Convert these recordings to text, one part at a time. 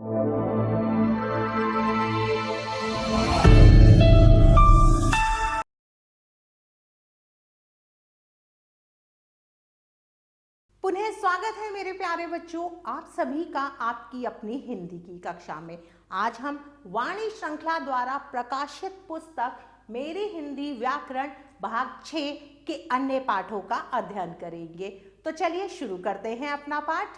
पुनः स्वागत है मेरे प्यारे बच्चों, आप सभी का आपकी अपनी हिंदी की कक्षा में। आज हम वाणी श्रृंखला द्वारा प्रकाशित पुस्तक मेरी हिंदी व्याकरण भाग 6 के अन्य पाठों का अध्ययन करेंगे। तो चलिए शुरू करते हैं अपना पाठ।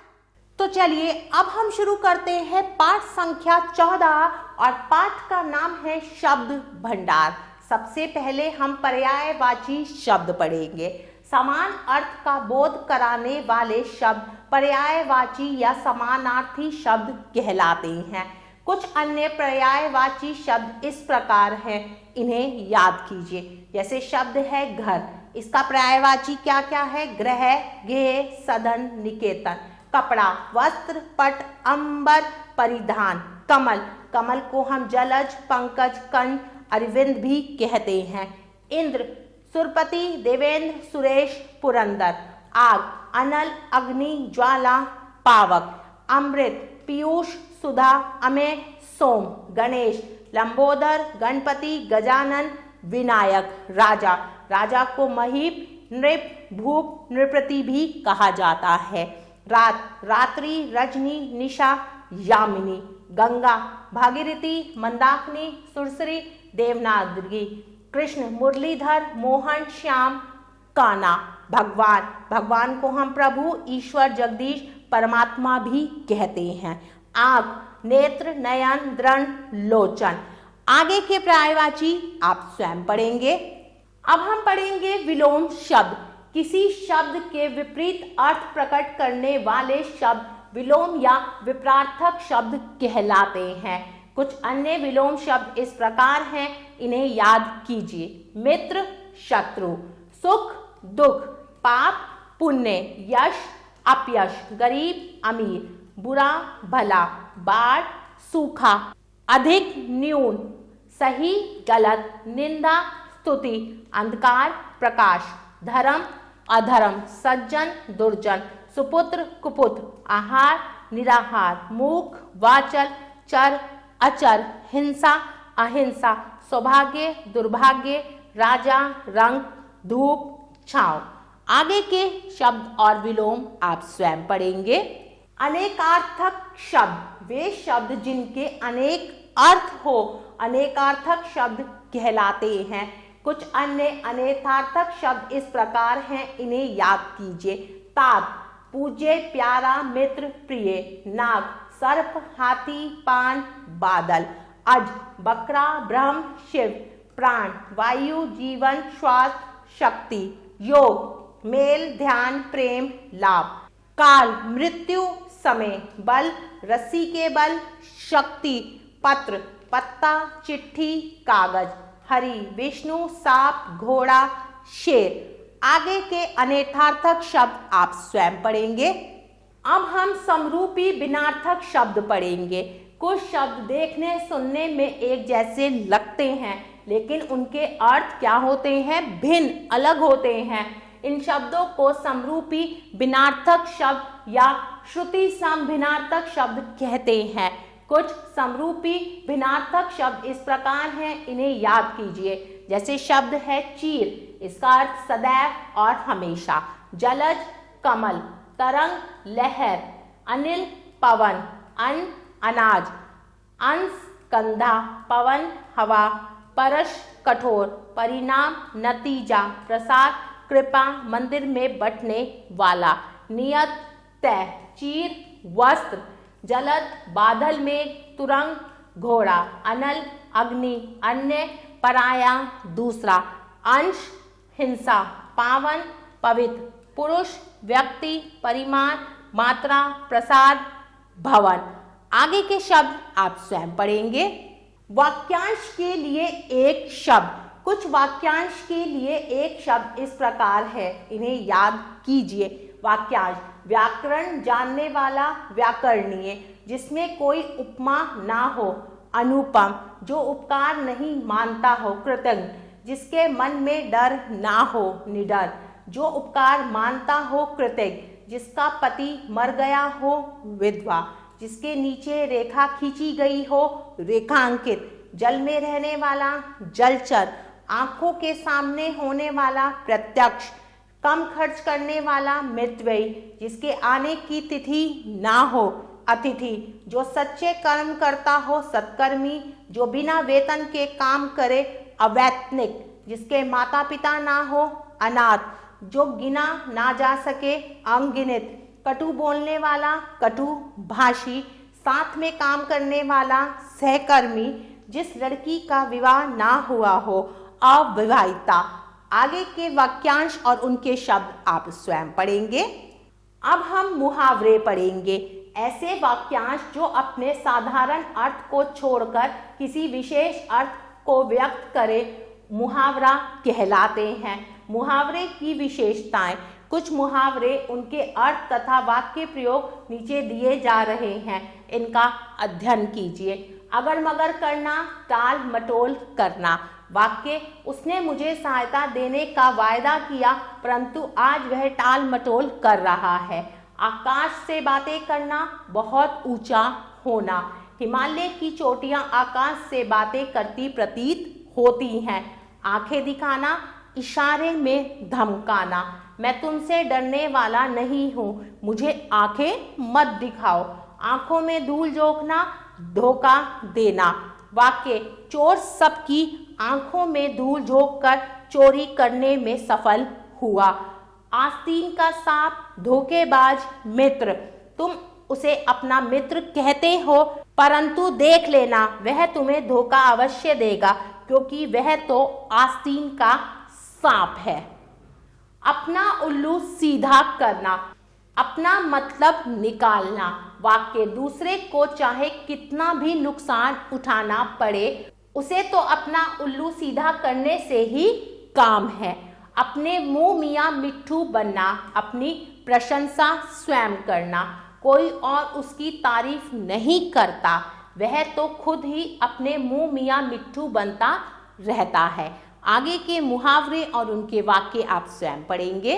तो चलिए अब हम शुरू करते हैं पाठ संख्या 14 और पाठ का नाम है शब्द भंडार। सबसे पहले हम पर्यायवाची शब्द पढ़ेंगे। समान अर्थ का बोध कराने वाले शब्द पर्यायवाची या समानार्थी शब्द कहलाते हैं। कुछ अन्य पर्यायवाची शब्द इस प्रकार हैं, इन्हें याद कीजिए। जैसे शब्द है घर, इसका पर्यायवाची क्या क्या है? गृह, गेह, सदन, निकेतन। कपड़ा, वस्त्र, पट, अंबर, परिधान। कमल, कमल को हम जलज, पंकज, कंज, अरविंद भी कहते हैं। इंद्र, सुरपति, देवेंद्र, सुरेश, पुरंदर। आग, अनल, अग्नि, ज्वाला, पावक। अमृत, पीयूष, सुधा, अमेय, सोम। गणेश, लंबोदर, गणपति, गजानन, विनायक। राजा, राजा को महीप, नृप, भूप, नृपति भी कहा जाता है। रात, रात्रि, रजनी, निशा, यामिनी। गंगा, भागीरथी, मंदाकिनी, सुरसरी, देवनागरी। कृष्ण, मुरलीधर, मोहन, श्याम, कान्हा। भगवान, भगवान को हम प्रभु, ईश्वर, जगदीश, परमात्मा भी कहते हैं। आँख, नेत्र, नयन, दृढ़, लोचन। आगे के पर्यायवाची आप स्वयं पढ़ेंगे। अब हम पढ़ेंगे विलोम शब्द। किसी शब्द के विपरीत अर्थ प्रकट करने वाले शब्द विलोम या विपरार्थक शब्द कहलाते हैं। कुछ अन्य विलोम शब्द इस प्रकार हैं, इन्हें याद कीजिए। मित्र, शत्रु। सुख, दुख। पाप, पुण्य। यश, अपयश। गरीब, अमीर। बुरा, भला। बाढ़, सूखा। अधिक, न्यून। सही, गलत। निंदा, स्तुति। अंधकार, प्रकाश। धर्म, अधर्म। सज्जन, दुर्जन। सुपुत्र, कुपुत्र। आहार, निराहार। मूक, वाचल। चर, अचर। हिंसा, अहिंसा। सौभाग्य, दुर्भाग्य। राजा, रंग, धूप, छांव। आगे के शब्द और विलोम आप स्वयं पढ़ेंगे। अनेकार्थक शब्द वे शब्द जिनके अनेक अर्थ हो, अनेकार्थक शब्द कहलाते हैं। कुछ अन्य अनेकार्थक शब्द इस प्रकार हैं, इन्हें याद कीजिए। तात, पूज्य, प्यारा, मित्र, प्रिय। नाग, सर्प, हाथी, पान, बादल। अज, बकरा, ब्रह्म, शिव। प्राण, वायु, जीवन, श्वास, शक्ति। योग, मेल, ध्यान, प्रेम, लाभ। काल, मृत्यु, समय। बल, रस्सी के बल, शक्ति। पत्र, पत्ता, चिट्ठी, कागज। हरि, विष्णु, सांप, घोड़ा, शेर। आगे के अनेकार्थक शब्द आप स्वयं पढ़ेंगे। अब हम समरूपी भिन्नार्थक शब्द पढ़ेंगे। कुछ शब्द देखने सुनने में एक जैसे लगते हैं, लेकिन उनके अर्थ क्या होते हैं? भिन्न, अलग होते हैं। इन शब्दों को समरूपी भिन्नार्थक शब्द या श्रुति सम भिन्नार्थक शब्द कहते हैं। कुछ समरूपी भिन्नार्थक शब्द इस प्रकार हैं, इन्हें याद कीजिए। जैसे शब्द है चीर, इसका अर्थ सदैव और हमेशा। जलज, कमल। तरंग, लहर। अनिल, पवन। अन्न, अनाज। अंश, कंधा। पवन, हवा। परश, कठोर। परिणाम, नतीजा। प्रसाद, कृपा, मंदिर में बंटने वाला। नियत, तय। चीर, वस्त्र। जलद, बादल में। तुरंग, घोड़ा। अनल, अग्नि। अन्य, पराया, दूसरा। अंश, हिंसा। पावन, पवित्र। पुरुष, व्यक्ति। परिमाण, मात्रा। प्रसाद, भवन। आगे के शब्द आप स्वयं पढ़ेंगे। वाक्यांश के लिए एक शब्द। कुछ वाक्यांश के लिए एक शब्द इस प्रकार है, इन्हें याद कीजिए। वाक्यांश, व्याकरण जानने वाला, व्याकरणीय, जिसमें कोई उपमा ना हो। अनुपम, जो उपकार नहीं मानता हो। कृतज्ञ, जिसके मन में डर ना हो। निडर, जो उपकार मानता हो। कृतज्ञ, जिसका पति मर गया हो। विधवा, जिसके नीचे रेखा खींची गई हो, रेखांकित। जल में रहने वाला, जलचर। आंखों के सामने होने वाला, प्रत्यक्ष। कम खर्च करने वाला, मितव्ययी, जिसके आने की तिथि ना हो, अतिथि। जो सच्चे कर्म करता हो, सत्कर्मी। जो बिना वेतन के काम करे, अवैतनिक, जिसके माता पिता ना हो, अनाथ। जो गिना ना जा सके, अनगिनत। कटु बोलने वाला, कटु भाषी। साथ में काम करने वाला, सहकर्मी। जिस लड़की का विवाह ना हुआ हो, अविवाहिता। आगे के वाक्यांश और उनके शब्द आप स्वयं पढ़ेंगे। अब हम मुहावरे पढ़ेंगे। ऐसे वाक्यांश जो अपने साधारण अर्थ को छोड़कर किसी विशेष अर्थ को व्यक्त करे, मुहावरा कहलाते हैं। मुहावरे की विशेषताएं। कुछ मुहावरे, उनके अर्थ तथा वाक्य प्रयोग नीचे दिए जा रहे हैं, इनका अध्ययन कीजिए। अगर मगर करना, टाल मटोल करना। वाक्य, उसने मुझे सहायता देने का वायदा किया परंतु आज वह टाल मटोल कर रहा है। आकाश से बातें करना, बहुत ऊंचा होना। हिमालय की चोटियां आकाश से बातें करती प्रतीत होती हैं। आंखें दिखाना, इशारे में धमकाना। मैं तुमसे डरने वाला नहीं हूँ, मुझे आंखें मत दिखाओ। आंखों में धूल झोंकना, धोखा देना। वाक्य, चोर सबकी आंखों में धूल झोंककर चोरी करने में सफल हुआ। आस्तीन का सांप, धोखेबाज मित्र। तुम उसे अपना मित्र कहते हो परंतु देख लेना वह तुम्हें धोखा अवश्य देगा, क्योंकि वह तो आस्तीन का सांप है। अपना उल्लू सीधा करना, अपना मतलब निकालना। वाक्य, दूसरे को चाहे कितना भी नुकसान उठाना पड़े, उसे तो अपना उल्लू सीधा करने से ही काम है। अपने मुंह मियाँ मिट्ठू बनना, अपनी प्रशंसा स्वयं करना। कोई और उसकी तारीफ नहीं करता, वह तो खुद ही अपने मुंह मियाँ मिट्ठू बनता रहता है। आगे के मुहावरे और उनके वाक्य आप स्वयं पढ़ेंगे।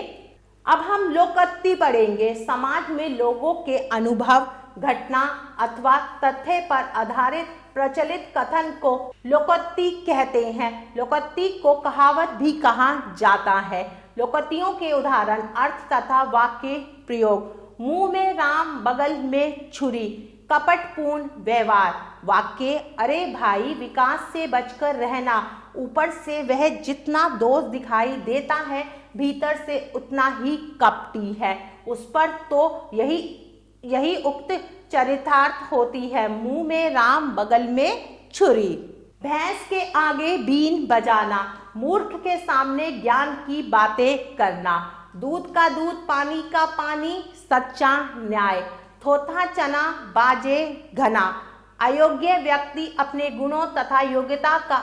अब हम लोकोक्ति पढ़ेंगे। समाज में लोगों के अनुभव, घटना अथवा तथ्य पर आधारित प्रचलित कथन को लोकोक्ति कहते हैं। लोकोक्ति को कहावत भी कहा जाता है। लोकोक्तियों के उदाहरण, अर्थ तथा वाक्य प्रयोग। मुंह में राम, बगल में छुरी। कपटपूर्ण व्यवहार। वाक्य, अरे भाई विकास से बचकर रहना, ऊपर से वह जितना दोष दिखाई देता है भीतर से उतना ही कपटी है। उस पर तो यही उक्त चरितार्थ होती है। मुंह में राम, बगल में छुरी। भैंस के आगे बीन बजाना, मूर्ख के सामने ज्ञान की बातें करना। दूध का दूध, पानी का पानी, सच्चा न्याय। थोथा चना, बाजे घना। अयोग्य व्यक्ति अपने गुणों तथा योग्यता का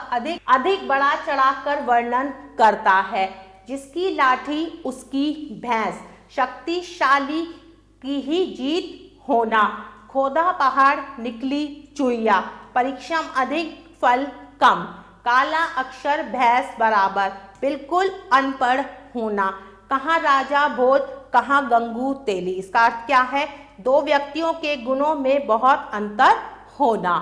अधिक बढ़ा चढ़ाकर वर्णन करता है। जिसकी लाठी उसकी भैंस, शक्तिशाली की ही जीत होना। खोदा पहाड़, निकली चुईया। परिश्रम अधिक, फल कम। काला अक्षर भैंस बराबर, बिल्कुल अनपढ़ होना। कहाँ राजा भोज, कहाँ गंगू तेली। इसका अर्थ क्या है? दो व्यक्तियों के गुणों में बहुत अंतर होना।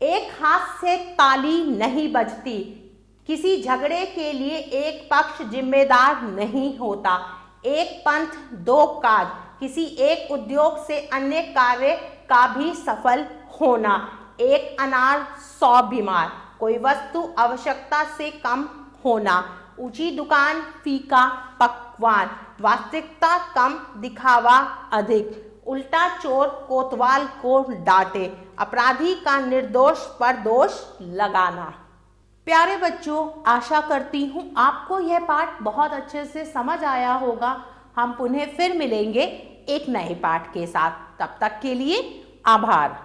एक हाथ से ताली नहीं बजती। किसी झगड़े के लिए एक पक्ष जिम्मेदार नहीं होता। एक पंथ दो काज, किसी एक उद्योग से अन्य कार्य का भी सफल होना। एक अनार 100 बीमार, कोई वस्तु आवश्यकता से कम होना। ऊंची दुकान, फीका पकवान। वास्तविकता कम, दिखावा अधिक। उल्टा चोर कोतवाल को डांटे। अपराधी का निर्दोष पर दोष लगाना। प्यारे बच्चों, आशा करती हूँ आपको यह पाठ बहुत अच्छे से समझ आया होगा। हम पुनः फिर मिलेंगे एक नए पाठ के साथ। तब तक के लिए आभार।